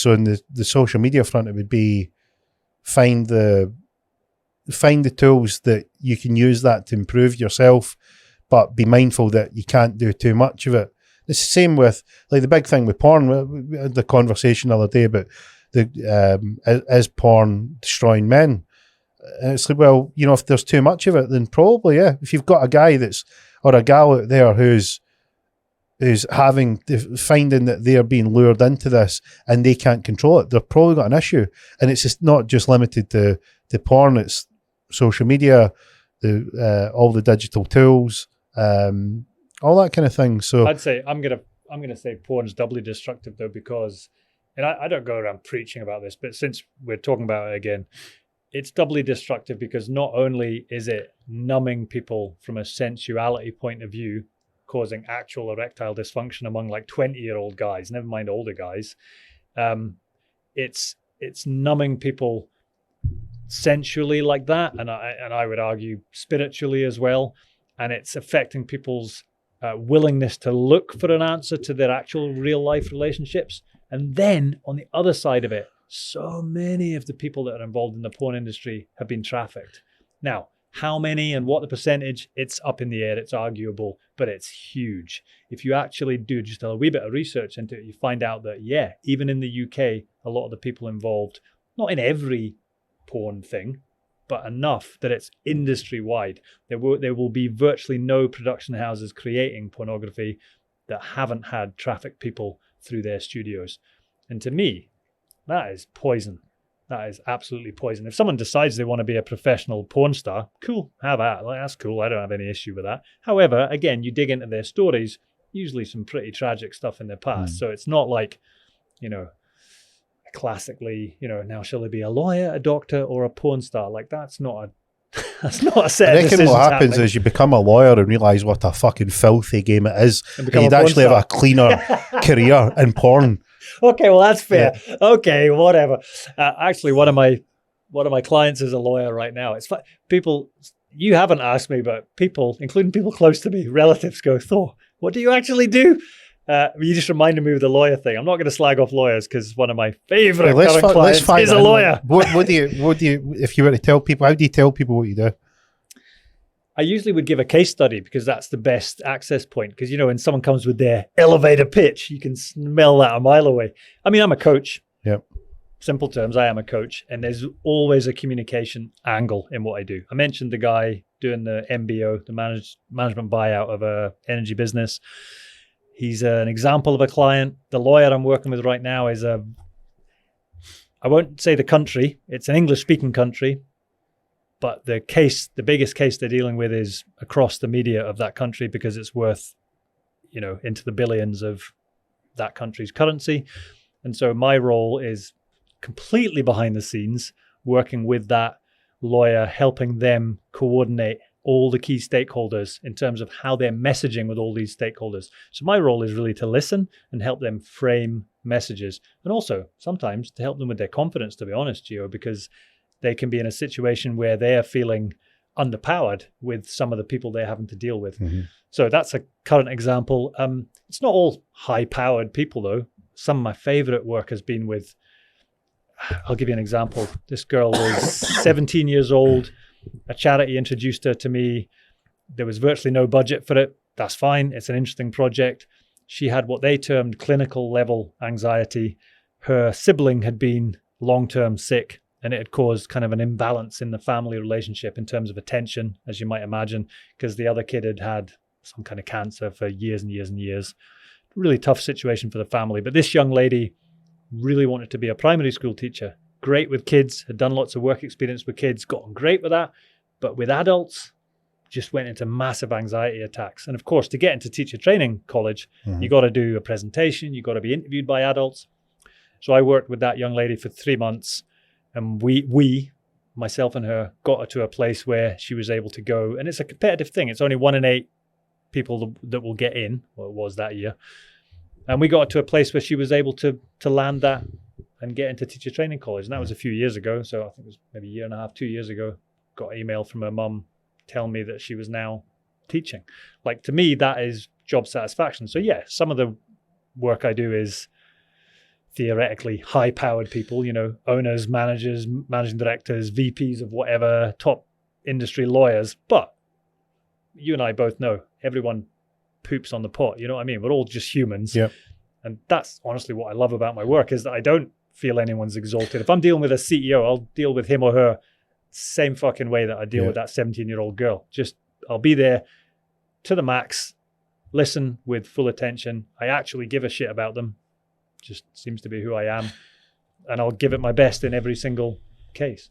So in the social media front, it would be find the tools that you can use that to improve yourself, but be mindful that you can't do too much of it. It's the same with like the big thing with porn. We had the conversation the other day about is porn destroying men? And it's like, well, you know, if there's too much of it, then probably, yeah. If you've got a guy or a gal out there who's finding that they're being lured into this and they can't control it, they've probably got an issue. And it's just not just limited to porn, it's social media, all the digital tools, all that kind of thing. So I'd say I'm gonna say porn's doubly destructive though, because, and I don't go around preaching about this, but since we're talking about it again, it's doubly destructive because not only is it numbing people from a sensuality point of view, causing actual erectile dysfunction among like 20-year-old guys, never mind older guys, it's numbing people sensually like that, and I would argue spiritually as well, and it's affecting people's willingness to look for an answer to their actual real life relationships. And then on the other side of it, so many of the people that are involved in the porn industry have been trafficked. Now, how many and what the percentage, it's up in the air, it's arguable, but it's huge. If you actually do just a wee bit of research into it, you find out that, yeah, even in the UK, a lot of the people involved, not in every porn thing, but enough that it's industry-wide. There will be virtually no production houses creating pornography that haven't had trafficked people through their studios. And to me, that is poison. That is absolutely poison. If someone decides they want to be a professional porn star, cool, have at. Like, that's cool. I don't have any issue with that. However, again, you dig into their stories, usually some pretty tragic stuff in their past. So it's not like, you know, classically, you know, now shall they be a lawyer, a doctor, or a porn star? Like that's not a set. I reckon what happens is you become a lawyer and realise what a fucking filthy game it is, and you'd actually have a cleaner career in porn. Okay, well that's fair. Yeah. Okay, whatever. Actually, one of my clients is a lawyer right now. It's like people, you haven't asked me, but people, including people close to me, relatives, go, Thor, what do you actually do? You just reminded me of the lawyer thing. I'm not going to slag off lawyers because one of my favorite current clients is a lawyer. What do you, if you were to tell people, how do you tell people what you do? I usually would give a case study because that's the best access point. Because, you know, when someone comes with their elevator pitch, you can smell that a mile away. I mean, I'm a coach. Yep. Simple terms, I am a coach. And there's always a communication angle in what I do. I mentioned the guy doing the MBO, the management buyout of a energy business. He's an example of a client. The lawyer I'm working with right now is I won't say the country, it's an English-speaking country, but the biggest case they're dealing with is across the media of that country because it's worth, you know, into the billions of that country's currency. And so my role is completely behind the scenes, working with that lawyer, helping them coordinate all the key stakeholders in terms of how they're messaging with all these stakeholders. So my role is really to listen and help them frame messages, and also sometimes to help them with their confidence, to be honest, Geo, because they can be in a situation where they are feeling underpowered with some of the people they're having to deal with. Mm-hmm. So that's a current example. It's not all high-powered people, though. Some of my favorite work has been with, I'll give you an example. This girl was 17 years old. A charity introduced her to me. There was virtually no budget for it. That's fine. It's an interesting project. She had what they termed clinical level anxiety. Her sibling had been long-term sick, and it had caused kind of an imbalance in the family relationship in terms of attention, as you might imagine, because the other kid had had some kind of cancer for years and years and years. Really tough situation for the family. But this young lady really wanted to be a primary school teacher. Great with kids, had done lots of work experience with kids, gotten great with that. But with adults, just went into massive anxiety attacks. And of course, to get into teacher training college, you got to do a presentation, you got to be interviewed by adults. So I worked with that young lady for 3 months, and we, myself and her, got her to a place where she was able to go. And it's a competitive thing. It's only 1 in 8 people that will get in, or it was that year. And we got her to a place where she was able to land that and get into teacher training college. And that was a few years ago. So I think it was maybe a year and a half, 2 years ago. Got an email from her mum telling me that she was now teaching. Like, to me, that is job satisfaction. So yeah, some of the work I do is theoretically high-powered people, you know, owners, managers, managing directors, VPs of whatever, top industry lawyers. But you and I both know everyone poops on the pot. You know what I mean? We're all just humans. Yep. And that's honestly what I love about my work, is that I don't feel anyone's exalted. If I'm dealing with a CEO, I'll deal with him or her same fucking way that I deal with that 17-year-old girl. Just, I'll be there to the max, listen with full attention. I actually give a shit about them. Just seems to be who I am. And I'll give it my best in every single case.